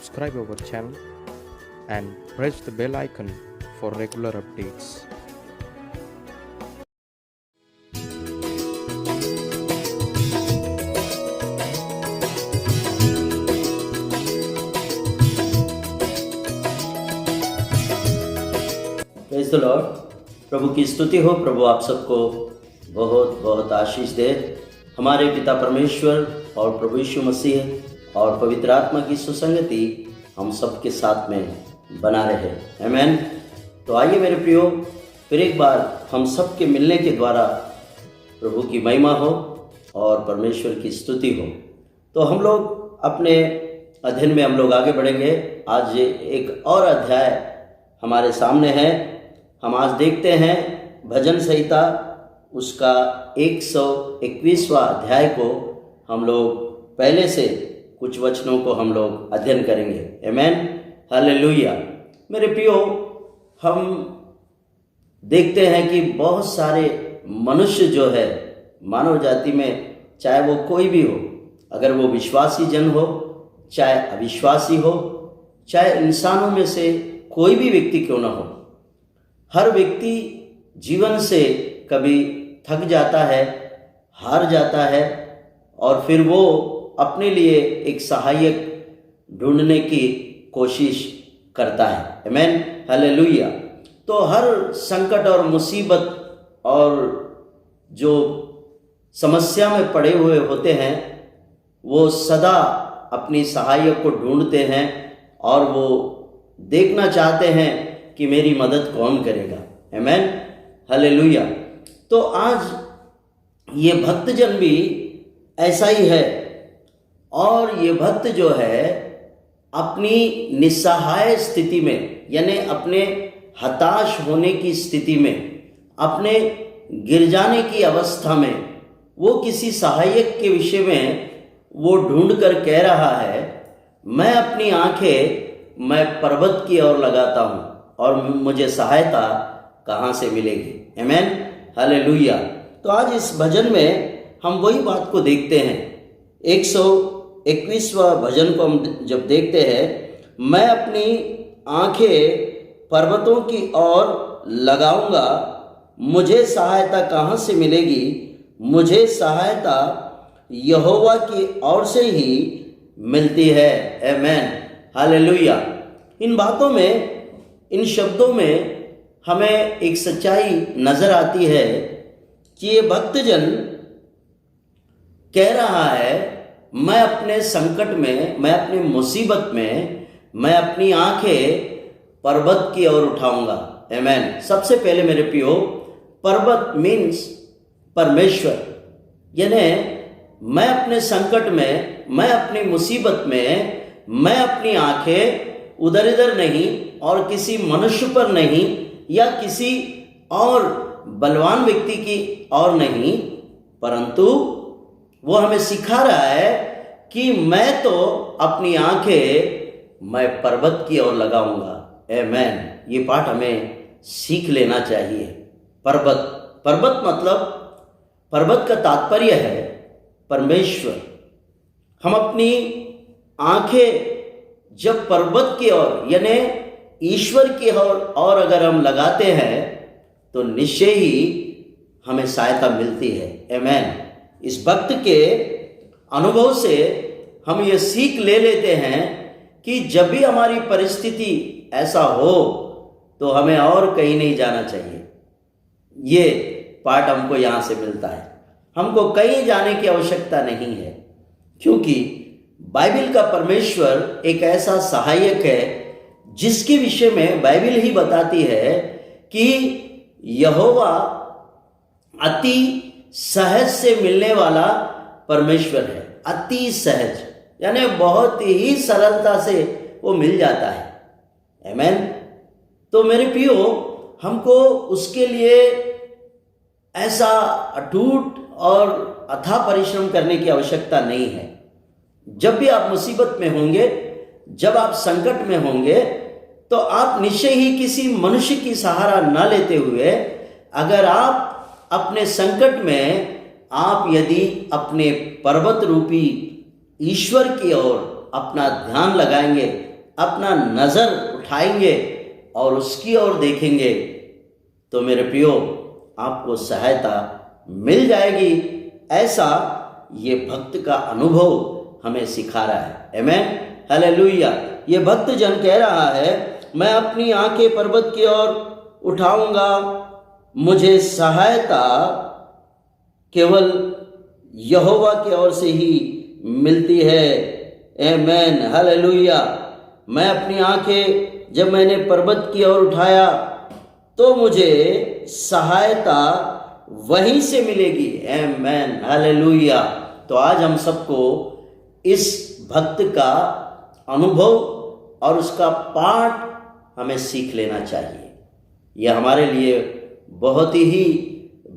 subscribe our channel and press the bell icon for regular updates. Praise the Lord. प्रभु की स्तुति हो। प्रभु आप सबको बहुत बहुत आशीष दे। हमारे पिता परमेश्वर और प्रभु यीशु मसीह और पवित्र आत्मा की सुसंगति हम सबके साथ में बना रहे। आमीन। तो आइए मेरे प्रियो, फिर एक बार हम सबके मिलने के द्वारा प्रभु की महिमा हो और परमेश्वर की स्तुति हो। तो हम लोग अपने अध्ययन में हम लोग आगे बढ़ेंगे। आज एक और अध्याय हमारे सामने है। हम आज देखते हैं भजन संहिता उसका 121वां अध्याय को हम लोग पहले से कुछ वचनों को हम लोग अध्ययन करेंगे। आमीन, हालेलुया। मेरे प्रियो, हम देखते हैं कि बहुत सारे मनुष्य जो है मानव जाति में, चाहे वो कोई भी हो, अगर वो विश्वासी जन हो चाहे अविश्वासी हो, चाहे इंसानों में से कोई भी व्यक्ति क्यों ना हो, हर व्यक्ति जीवन से कभी थक जाता है, हार जाता है और फिर वो अपने लिए एक सहायक ढूंढने की कोशिश करता है। आमीन, हालेलुया। तो हर संकट और मुसीबत और जो समस्या में पड़े हुए होते हैं, वो सदा अपनी सहायक को ढूंढते हैं और वो देखना चाहते हैं कि मेरी मदद कौन करेगा। आमीन, हालेलुया। तो आज ये भक्तजन भी ऐसा ही है और ये भक्त जो है अपनी निस्सहाय स्थिति में, यानी अपने हताश होने की स्थिति में, अपने गिर जाने की अवस्था में, वो किसी सहायक के विषय में वो ढूंढ कर कह रहा है, मैं अपनी आंखें मैं पर्वत की ओर लगाता हूँ और मुझे सहायता कहाँ से मिलेगी। आमीन, हालेलुया। तो आज इस भजन में हम वही बात को देखते हैं। 121वां भजन को हम जब देखते हैं, मैं अपनी आंखें पर्वतों की ओर लगाऊंगा, मुझे सहायता कहाँ से मिलेगी, मुझे सहायता यहोवा की ओर से ही मिलती है। आमीन, हालेलुया। इन बातों में, इन शब्दों में हमें एक सच्चाई नजर आती है कि ये भक्तजन कह रहा है, मैं अपने संकट में, मैं अपनी मुसीबत में, मैं अपनी आंखें पर्वत की ओर उठाऊंगा। आमीन। सबसे पहले मेरे प्रियो, पर्वत मीन्स परमेश्वर। यानी मैं अपने संकट में, मैं अपनी मुसीबत में, मैं अपनी आंखें उधर इधर नहीं और किसी मनुष्य पर नहीं या किसी और बलवान व्यक्ति की और नहीं, परंतु वो हमें सिखा रहा है कि मैं तो अपनी आंखें मैं पर्वत की ओर लगाऊंगा। आमीन। ये पाठ हमें सीख लेना चाहिए। पर्वत, पर्वत मतलब, पर्वत का तात्पर्य है परमेश्वर। हम अपनी आंखें जब पर्वत की ओर यानी ईश्वर की ओर अगर हम लगाते हैं तो निश्चय ही हमें सहायता मिलती है। आमीन। इस भक्त के अनुभव से हम ये सीख ले लेते हैं कि जब भी हमारी परिस्थिति ऐसा हो तो हमें और कहीं नहीं जाना चाहिए। ये पाठ हमको यहाँ से मिलता है। हमको कहीं जाने की आवश्यकता नहीं है, क्योंकि बाइबिल का परमेश्वर एक ऐसा सहायक है जिसके विषय में बाइबिल ही बताती है कि यहोवा अति सहज से मिलने वाला परमेश्वर है। अति सहज यानी बहुत ही सरलता से वो मिल जाता है। आमीन। तो मेरे प्रियो, हमको उसके लिए ऐसा अटूट और अथाह परिश्रम करने की आवश्यकता नहीं है। जब भी आप मुसीबत में होंगे, जब आप संकट में होंगे, तो आप निश्चय ही किसी मनुष्य की सहारा न लेते हुए, अगर आप अपने संकट में आप यदि अपने पर्वत रूपी ईश्वर की ओर अपना ध्यान लगाएंगे, अपना नजर उठाएंगे और उसकी ओर देखेंगे तो मेरे प्रियो आपको सहायता मिल जाएगी। ऐसा ये भक्त का अनुभव हमें सिखा रहा है। आमीन, हालेलुया। ये भक्त जन कह रहा है, मैं अपनी आंखें पर्वत की ओर उठाऊंगा, मुझे सहायता केवल यहोवा की ओर से ही मिलती है। आमीन, हालेलुया। मैं अपनी आंखें जब मैंने पर्वत की ओर उठाया तो मुझे सहायता वहीं से मिलेगी। आमीन, हालेलुया। तो आज हम सबको इस भक्त का अनुभव और उसका पाठ हमें सीख लेना चाहिए। यह हमारे लिए बहुत ही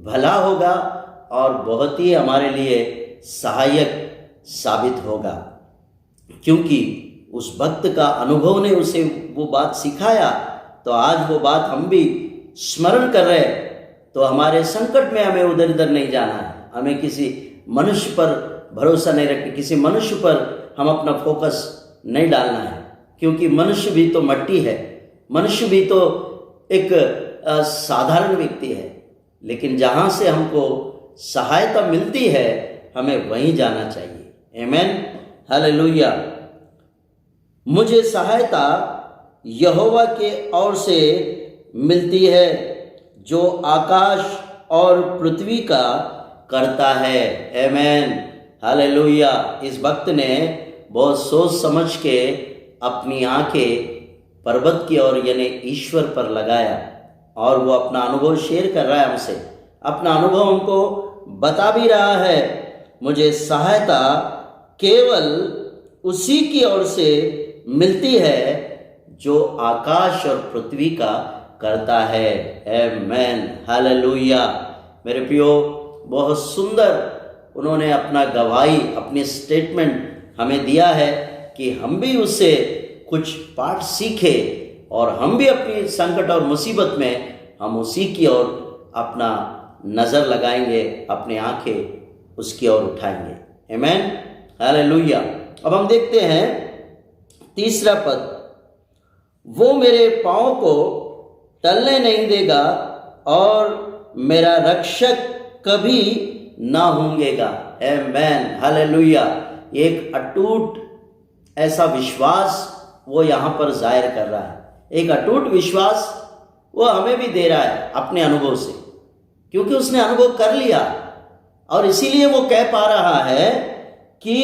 भला होगा और बहुत ही हमारे लिए सहायक साबित होगा, क्योंकि उस भक्त का अनुभव ने उसे वो बात सिखाया। तो आज वो बात हम भी स्मरण कर रहे हैं। तो हमारे संकट में हमें उधर इधर नहीं जाना है, हमें किसी मनुष्य पर भरोसा नहीं रखना, किसी मनुष्य पर हम अपना फोकस नहीं डालना है, क्योंकि मनुष्य भी तो मट्टी है, मनुष्य भी तो एक साधारण व्यक्ति है। लेकिन जहाँ से हमको सहायता मिलती है हमें वहीं जाना चाहिए। आमीन, हालेलुया। मुझे सहायता यहोवा के ओर से मिलती है जो आकाश और पृथ्वी का करता है। आमीन, हालेलुया। इस भक्त ने बहुत सोच समझ के अपनी आंखें पर्वत की ओर यानी ईश्वर पर लगाया और वो अपना अनुभव शेयर कर रहा है हमसे, अपना अनुभव हमको बता भी रहा है। मुझे सहायता केवल उसी की ओर से मिलती है जो आकाश और पृथ्वी का करता है। आमीन, हालेलुया। मेरे प्रियो, बहुत सुंदर उन्होंने अपना गवाही, अपनी स्टेटमेंट हमें दिया है कि हम भी उससे कुछ पाठ सीखे और हम भी अपनी संकट और मुसीबत में हम उसी की ओर अपना नज़र लगाएंगे, अपनी आंखें उसकी ओर उठाएंगे। आमीन, हालेलुया। अब हम देखते हैं तीसरा पद, वो मेरे पाँव को टलने नहीं देगा और मेरा रक्षक कभी ना होंगेगा। आमीन, हालेलुया। एक अटूट ऐसा विश्वास वो यहाँ पर जाहिर कर रहा है, एक अटूट विश्वास वो हमें भी दे रहा है अपने अनुभव से, क्योंकि उसने अनुभव कर लिया और इसीलिए वो कह पा रहा है कि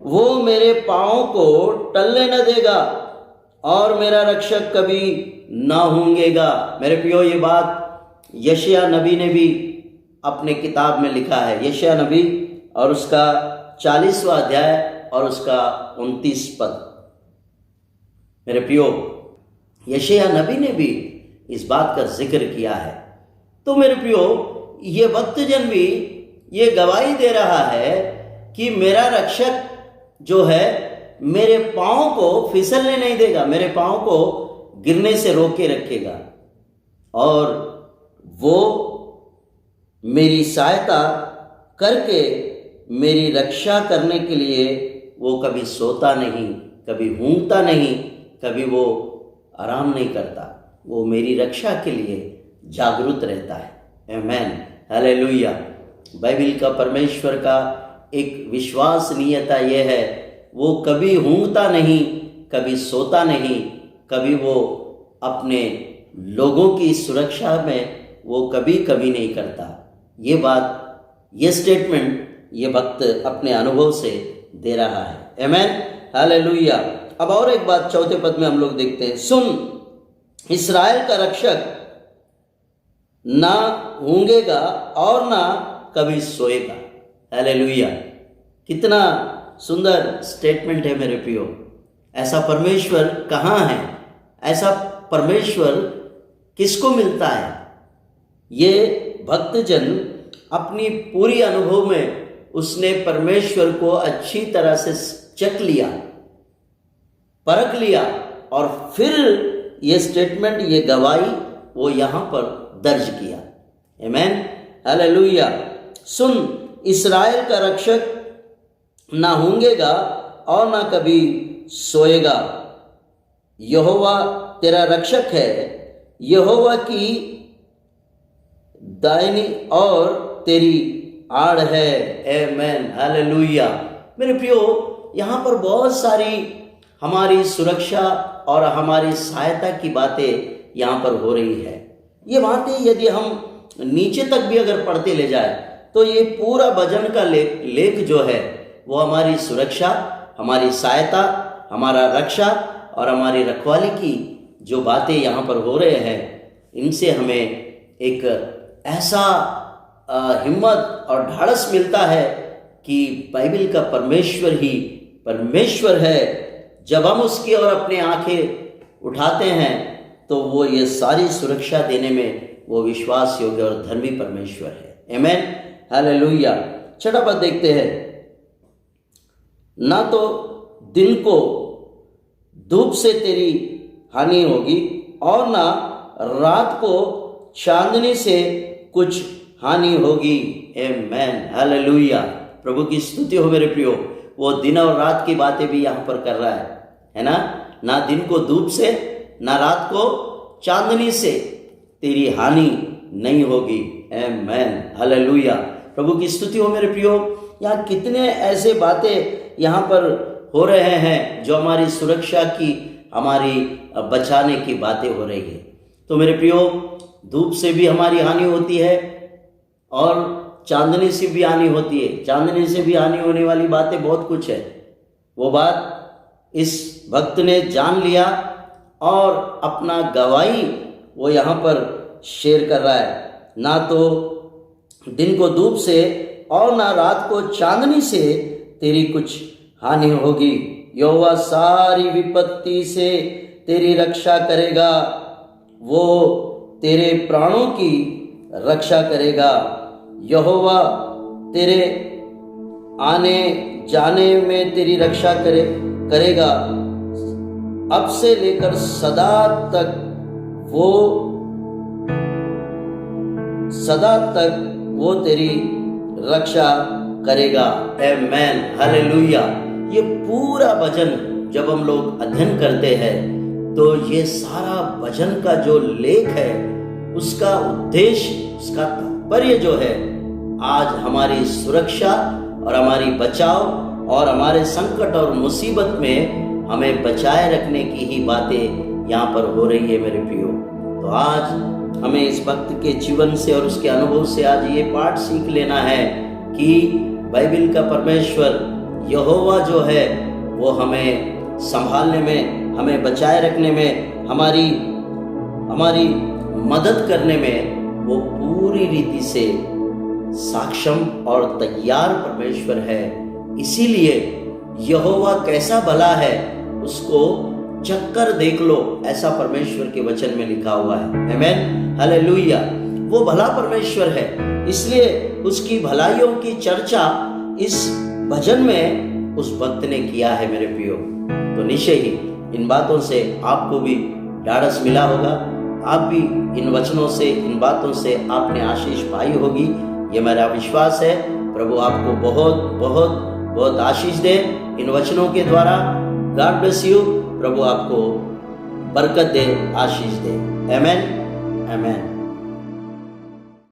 वो मेरे पाँव को टलने न देगा और मेरा रक्षक कभी ना होंगेगा। मेरे प्रियो, ये बात यशायाह नबी ने भी अपने किताब में लिखा है, यशायाह नबी और उसका 40वां अध्याय और उसका 29 पद। मेरे प्रियो, यशायाह नबी ने भी इस बात का जिक्र किया है। तो मेरे प्रियो, ये भक्तजन भी ये गवाही दे रहा है कि मेरा रक्षक जो है मेरे पाँव को फिसलने नहीं देगा, मेरे पाँव को गिरने से रोक के रखेगा और वो मेरी सहायता करके मेरी रक्षा करने के लिए वो कभी सोता नहीं, कभी ऊँघता नहीं, कभी वो आराम नहीं करता, वो मेरी रक्षा के लिए जागरूक रहता है। आमीन, हालेलुया। बाइबल का परमेश्वर का एक विश्वसनीयता ये है, वो कभी ऊँघता नहीं, कभी सोता नहीं, कभी वो अपने लोगों की सुरक्षा में वो कभी नहीं करता। ये बात, ये स्टेटमेंट ये भक्त अपने अनुभव से दे रहा है। आमीन, हालेलुया। अब और एक बात चौथे पद में हम लोग देखते हैं, सुन इस्राएल का रक्षक ना ऊँघेगा और ना कभी सोएगा। हालेलुया। कितना सुंदर स्टेटमेंट है मेरे प्रियो। ऐसा परमेश्वर कहाँ है? ऐसा परमेश्वर किसको मिलता है? ये भक्तजन अपनी पूरी अनुभव में उसने परमेश्वर को अच्छी तरह से चख लिया, परख लिया और फिर ये स्टेटमेंट, ये गवाही वो यहाँ पर दर्ज किया। आमीन, हालेलुया। सुन इस्राएल का रक्षक ना ऊँघेगा और ना कभी सोएगा। यहोवा तेरा रक्षक है, यहोवा की दाहिनी और तेरी आड़ है। आमेन, हालेलुया। मेरे प्रियो, यहाँ पर बहुत सारी हमारी सुरक्षा और हमारी सहायता की बातें यहाँ पर हो रही है। ये बातें यदि हम नीचे तक भी अगर पढ़ते ले जाए तो ये पूरा भजन का लेख जो है वो हमारी सुरक्षा, हमारी सहायता, हमारा रक्षा और हमारी रखवाली की जो बातें यहाँ पर हो रहे हैं, इनसे हमें एक ऐसा हिम्मत और ढाढ़स मिलता है कि बाइबल का परमेश्वर ही परमेश्वर है। जब हम उसकी ओर अपनी आंखें उठाते हैं तो वो ये सारी सुरक्षा देने में वो विश्वास योग्य और धर्मी परमेश्वर है। आमेन, हालेलुया। छठा पद देखते हैं। ना तो दिन को धूप से तेरी हानि होगी और ना रात को चांदनी से कुछ हानि होगी। आमेन, हालेलुया। प्रभु की स्तुति हो मेरे प्रियो। वो दिन और रात की बातें भी यहाँ पर कर रहा है ना। ना दिन को धूप से, ना रात को चांदनी से तेरी हानि नहीं होगी। आमेन, हालेलुया। प्रभु की स्तुति हो मेरे प्रियो। यहाँ कितने ऐसे बातें यहाँ पर हो रहे हैं जो हमारी सुरक्षा की, हमारी बचाने की बातें हो रही है। तो मेरे प्रियो, धूप से भी हमारी हानि होती है और चांदनी से भी हानि होती है। चांदनी से भी हानि होने वाली बातें बहुत कुछ है। वो बात इस भक्त ने जान लिया और अपना गवाही वो यहाँ पर शेयर कर रहा है। ना तो दिन को धूप से और ना रात को चांदनी से तेरी कुछ हानि होगी। यहोवा सारी विपत्ति से तेरी रक्षा करेगा, वो तेरे प्राणों की रक्षा करेगा। यहोवा तेरे आने जाने में तेरी रक्षा करेगा। अब से लेकर सदा तक वो तेरी रक्षा करेगा। आमेन, हालेलुया। ये पूरा भजन जब हम लोग अध्ययन करते हैं तो ये सारा भजन का जो लेख है, उसका उद्देश्य, उसका तात्पर्य जो है, आज हमारी सुरक्षा और हमारी बचाव और हमारे संकट और मुसीबत में हमें बचाए रखने की ही बातें यहाँ पर हो रही है मेरे प्रियो। तो आज हमें इस भक्त के जीवन से और उसके अनुभव से आज ये पाठ सीख लेना है कि बाइबल का परमेश्वर यहोवा जो है वो हमें संभालने में, हमें बचाए रखने में, हमारी मदद करने में वो पूरी रीति से सक्षम और तैयार परमेश्वर है। इसीलिए यहोवा कैसा भला है उसको चक्कर देख लो, ऐसा परमेश्वर के वचन में लिखा हुआ है। आमेन, हालेलुया। वो भला परमेश्वर है, इसलिए उसकी भलाइयों की चर्चा इस भजन में उस भक्त ने किया है मेरे प्रियो। तो निश्चय ही इन बातों से आपको भी ढाढ़स मिला होगा, आप भी इन वचनों से, इन बातों से आपने आशीष पाई होगी, ये मेरा विश्वास है। प्रभु आपको बहुत बहुत बहुत आशीष दे इन वचनों के द्वारा। God bless you. प्रभु आपको बरकत दे, आशीष दे। आमेन, आमेन।